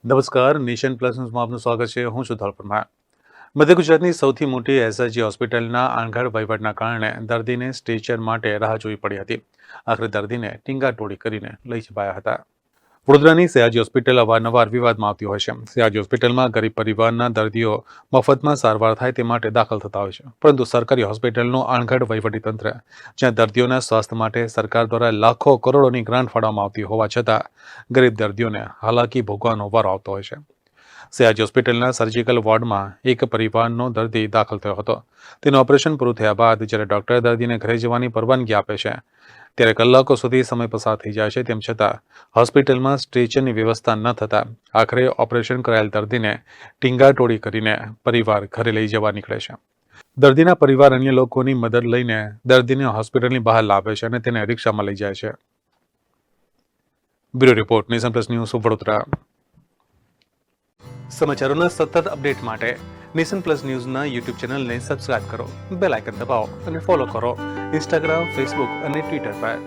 નમસ્કાર, nation plus ન્યૂઝમાં આપનું સ્વાગત છે. હું છું ધોળપુરમાં. મધ્ય ગુજરાતની સૌથી મોટી એસઆરજી હોસ્પિટલના આણઘાટ વહીવટના કારણે દર્દીને સ્ટ્રેચર માટે રાહ જોવી પડી હતી. આખરે દર્દીને ટીંગાટોળી કરીને લઈ જવાયા હતા. વડોદરાની સયાજી હોસ્પિટલ અવારનવાર વિવાદમાં આવતી હોય છે. સયાજી હોસ્પિટલમાં ગરીબ પરિવારના દર્દીઓ મફતમાં સારવાર થાય તે માટે દાખલ થતા હોય છે, પરંતુ સરકારી હોસ્પિટલનું આણઘાટ વહીવટીતંત્ર, જ્યાં દર્દીઓના સ્વાસ્થ્ય માટે સરકાર દ્વારા લાખો કરોડોની ગ્રાન્ટ ફાળવવામાં આવતી હોવા છતાં ગરીબ દર્દીઓને હાલાકી ભોગવાનો વારો આવતો હોય છે. સયાજી હોસ્પિટલના સર્જિકલ વોર્ડમાં એક પરિવારનો દર્દી દાખલ થયો હતો. તેનું ઓપરેશન પૂરું થયા બાદ જ્યારે ડોક્ટર દર્દીને ઘરે જવાની પરવાનગી આપે છે, ત્યારે કલાકો સુધી સમય પસાર થઈ જાય છે. તેમ છતાં હોસ્પિટલમાં સ્ટ્રેચરની વ્યવસ્થા ન થતાં આખરે ઓપરેશન કરાયેલ દર્દીને ટીંગાટોળી કરીને પરિવાર ઘરે લઈ જવા નીકળે છે. દર્દીના પરિવાર અન્ય લોકોની મદદ લઈને દર્દીને હોસ્પિટલની બહાર લાવે છે અને તેને રિક્ષામાં લઈ જાય છે. Bureau report, Nation Plus News, Vadodara. સમાચારોના સતત અપડેટ માટે નેશન પ્લસ ન્યૂઝના યુટ્યુબ ચેનલને સબસ્ક્રાઇબ કરો, બેલ આઇકન દબાવો અને ફોલો કરો ઇન્સ્ટાગ્રામ, ફેસબુક અને ટ્વિટર પર.